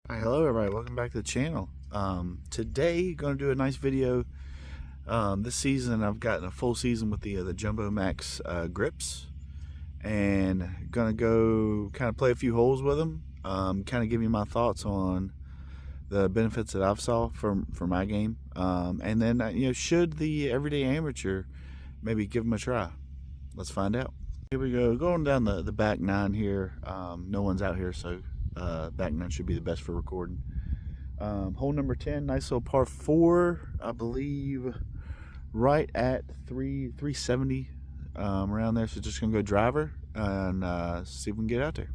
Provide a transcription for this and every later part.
Hi, hello everybody, welcome back to the channel. Today going to do a nice video. This season I've gotten a full season with the Jumbomax grips, and gonna go kind of play a few holes with them, kind of give you my thoughts on the benefits that I've saw for my game, and then should the everyday amateur maybe give them a try. Let's find out. Here we go, going down the back nine here. No one's out here, so back nine should be the best for recording. Hole number 10, nice little par 4, I believe, right at 370, around there. So just gonna go driver and see if we can get out there.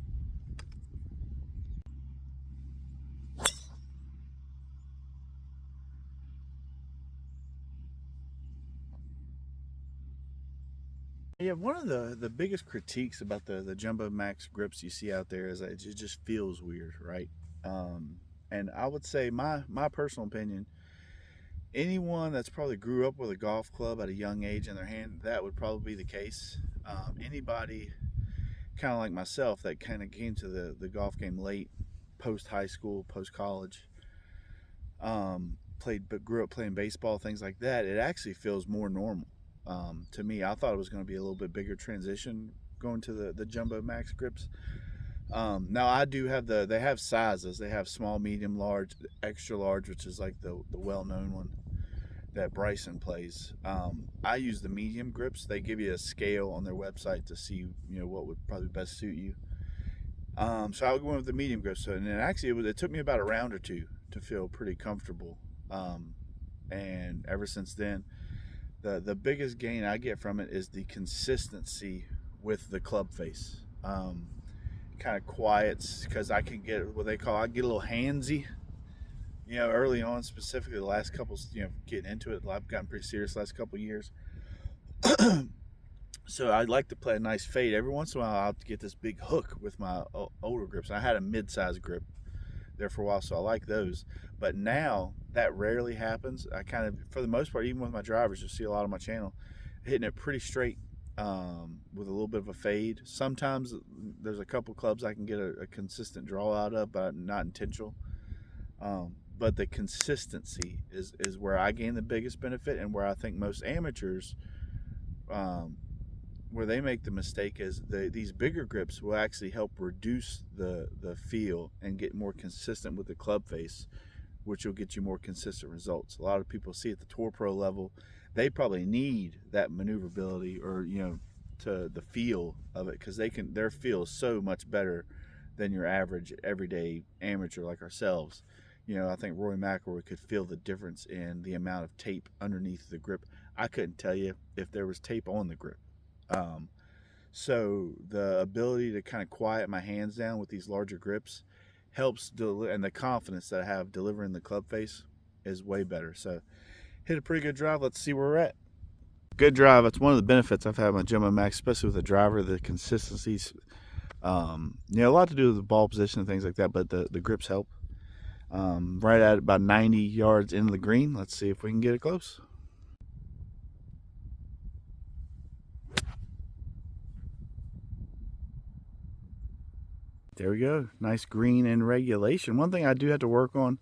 Yeah, one of the biggest critiques about the Jumbomax grips you see out there is that it just feels weird, right? And I would say my personal opinion, anyone that's probably grew up with a golf club at a young age in their hand, that would probably be the case. Anybody kind of like myself that kind of came to the golf game late, post high school, post college, played but grew up playing baseball, things like that, it actually feels more normal. To me, I thought it was going to be a little bit bigger transition going to the Jumbomax grips. Now I do have they have sizes. They have small, medium, large, extra large, which is like the well-known one that Bryson plays. I use the medium grips. They give you a scale on their website to see what would probably best suit you. So I went with the medium grips. So, and then actually it took me about a round or two to feel pretty comfortable. And ever since then, the biggest gain I get from it is the consistency with the club face. Kind of quiets, because I can get I get a little handsy. Early on, specifically the last couple, getting into it, I've gotten pretty serious the last couple years. So I'd like to play a nice fade. Every once in a while, I'll get this big hook with my older grips. I had a mid-size grip there for a while, so I like those. But now that rarely happens. I kind of, for the most part, even with my drivers, you'll see a lot on my channel, hitting it pretty straight, with a little bit of a fade. Sometimes there's a couple clubs I can get a consistent draw out of, but not intentional. But the consistency is where I gain the biggest benefit, and where I think most amateurs, where they make the mistake, is these bigger grips will actually help reduce the feel and get more consistent with the club face, which will get you more consistent results. A lot of people see at the Tour Pro level, they probably need that maneuverability, or to the feel of it, because their feel is so much better than your average everyday amateur like ourselves. I think Rory McIlroy could feel the difference in the amount of tape underneath the grip. I couldn't tell you if there was tape on the grip. So the ability to kind of quiet my hands down with these larger grips helps, and the confidence that I have delivering the club face is way better. So hit a pretty good drive. Let's see where we're at. Good drive. It's one of the benefits I've had on Jumbomax, especially with the driver, the consistencies. A lot to do with the ball position and things like that, but the grips help. Right at about 90 yards into the green. Let's see if we can get it close. There we go. Nice green in regulation. One thing I do have to work on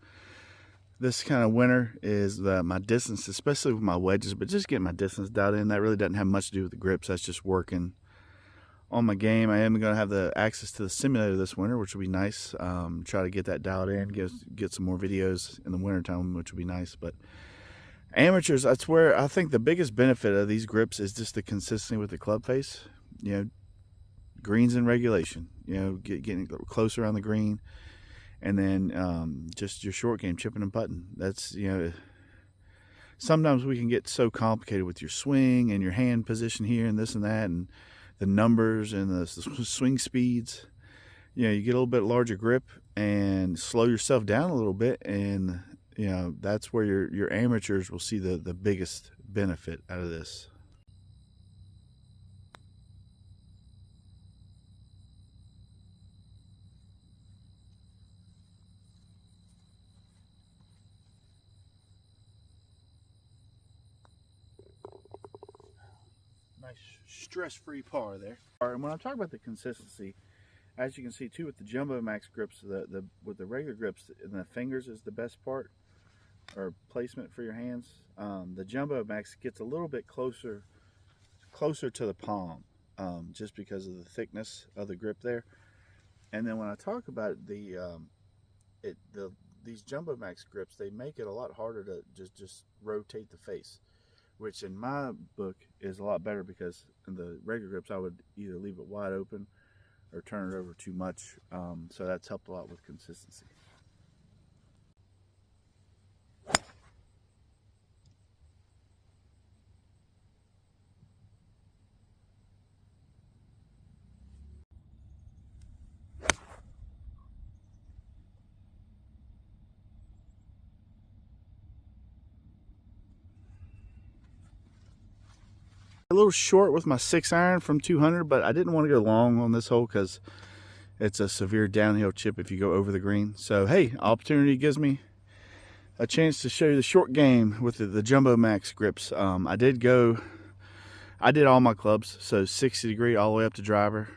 this kind of winter is my distance, especially with my wedges, but just getting my distance dialed in. That really doesn't have much to do with the grips. That's just working on my game. I am going to have the access to the simulator this winter, which will be nice. Try to get that dialed in, get some more videos in the wintertime, which will be nice. But amateurs, that's where I think the biggest benefit of these grips is just the consistency with the club face. Greens in regulation, getting closer on the green, and then just your short game, chipping and putting. That's, sometimes we can get so complicated with your swing and your hand position here and this and that, and the numbers and the swing speeds. You get a little bit larger grip and slow yourself down a little bit, and that's where your amateurs will see the biggest benefit out of this. Nice stress-free par there. And when I'm talking about the consistency, as you can see too with the Jumbomax grips, with the regular grips, the fingers is the best part or placement for your hands. The Jumbomax gets a little bit closer to the palm, just because of the thickness of the grip there. And then when I talk about these Jumbomax grips, they make it a lot harder to just rotate the face, which in my book is a lot better, because in the regular grips I would either leave it wide open or turn it over too much. So that's helped a lot with consistency. A little short with my 6-iron from 200, but I didn't want to go long on this hole because it's a severe downhill chip if you go over the green. So hey, opportunity gives me a chance to show you the short game with the Jumbomax grips. I did all my clubs, so 60 degree all the way up to driver.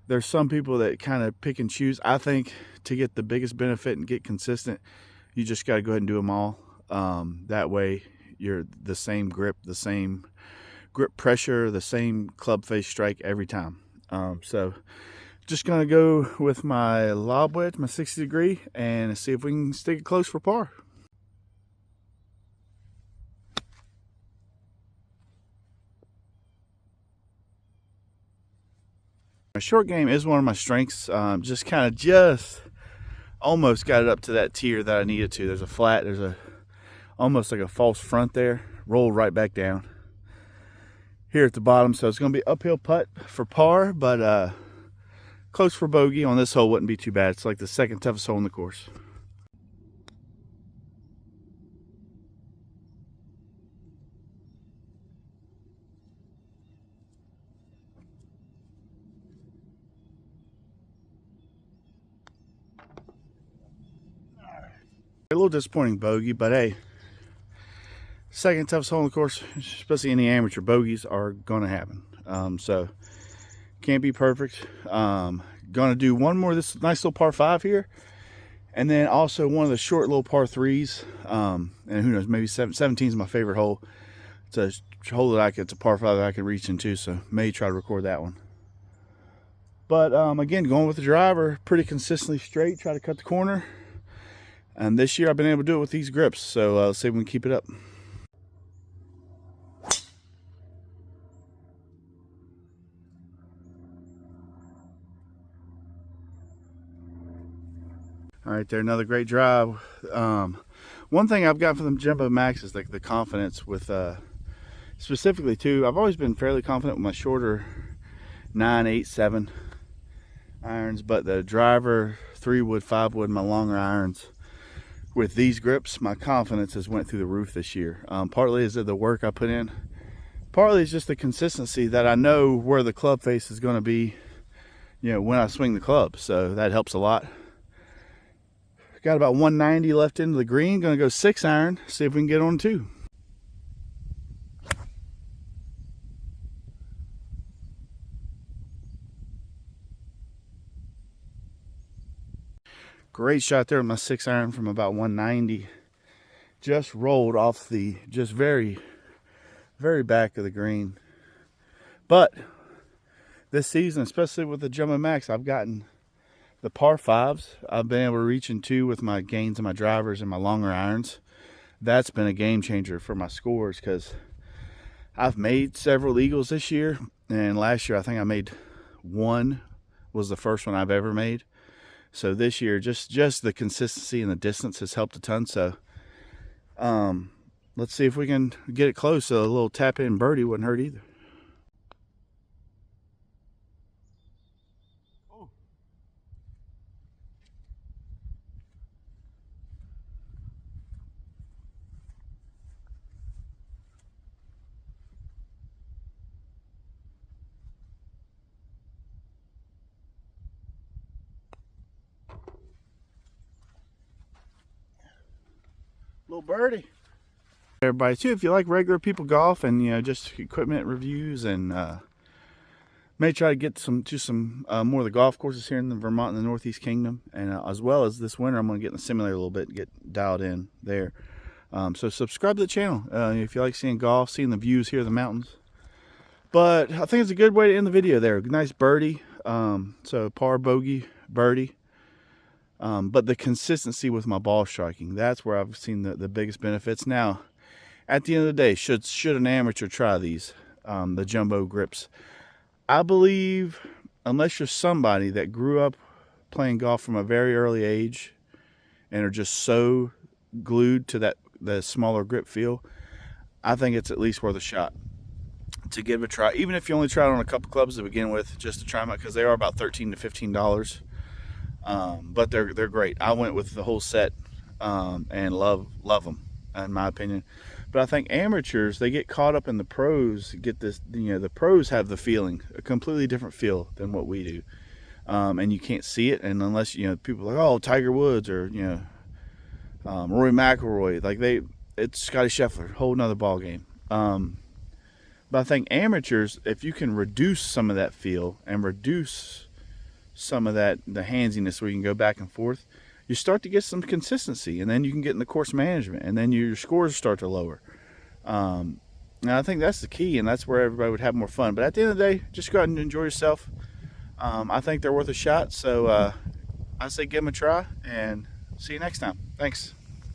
There's some people that kind of pick and choose. I think to get the biggest benefit and get consistent, you just got to go ahead and do them all. That way you're the same grip, the same grip pressure, the same club face strike every time. So just gonna go with my lob wedge, my 60 degree, and see if we can stick it close for par. My short game is one of my strengths. Just almost got it up to that tier that I needed to. There's a flat, there's almost like a false front there, roll right back down here at the bottom. So it's going to be uphill putt for par, but close for bogey on this hole wouldn't be too bad. It's like the second toughest hole in the course. A little disappointing bogey, but hey, second toughest hole in the course, especially in the amateur, bogeys are going to happen. So can't be perfect. Gonna do one more, this nice little par 5 here, and then also one of the short little par 3s. And who knows, maybe 17 is my favorite hole. It's a hole that it's a par 5 that I can reach into, so may try to record that one. But again, going with the driver pretty consistently straight, try to cut the corner. And this year I've been able to do it with these grips, so let's see if we can keep it up. All right, there, another great drive. One thing I've got for them Jumbomax is like the confidence with, specifically too, I've always been fairly confident with my shorter 9, 8, 7 irons, but the driver, 3-wood, 5-wood, my longer irons, with these grips, my confidence has went through the roof this year. Partly is the work I put in, partly is just the consistency that I know where the club face is going to be, you know, when I swing the club. So that helps a lot. Got about 190 left into the green. Gonna go 6-iron, see if we can get on 2. Great shot there with my 6-iron from about 190. Just rolled off the very, very back of the green. But this season, especially with the Jumbomax, I've gotten the par 5s. I've been able to reach into with my gains and my drivers and my longer irons. That's been a game changer for my scores, because I've made several eagles this year, and last year I think I made one, was the first one I've ever made. So this year, just the consistency and the distance has helped a ton. So let's see if we can get it close. So a little tap in birdie wouldn't hurt either. Little birdie. Everybody too, if you like regular people golf and, you know, just equipment reviews and May try to get some more of the golf courses here in the Vermont and the Northeast Kingdom, and as well as this winter, I'm going to get in the simulator a little bit and get dialed in there. So subscribe to the channel if you like seeing golf, seeing the views here of the mountains. But I think it's a good way to end the video there. Nice birdie, so par, bogey, birdie. But the consistency with my ball striking, that's where I've seen the biggest benefits. Now, at the end of the day, should an amateur try these, the jumbo grips? I believe, unless you're somebody that grew up playing golf from a very early age and are just so glued to the smaller grip feel, I think it's at least worth a shot to give it a try. Even if you only try it on a couple clubs to begin with, just to try them out, because they are about $13 to $15. But they're great. I went with the whole set and love them, in my opinion. But I think amateurs, they get caught up in the pros, get this, the pros have the feeling, a completely different feel than what we do. And you can't see it, and unless, people are like, oh, Tiger Woods, or, Rory McIlroy, like it's Scotty Scheffler, whole nother ball game. But I think amateurs, if you can reduce some of that feel and reduce some of the handsiness where you can go back and forth, you start to get some consistency, and then you can get in the course management, and then your scores start to lower. And I think that's the key, and that's where everybody would have more fun. But at the end of the day, just go out and enjoy yourself. I think they're worth a shot, so I say give them a try, and see you next time. Thanks.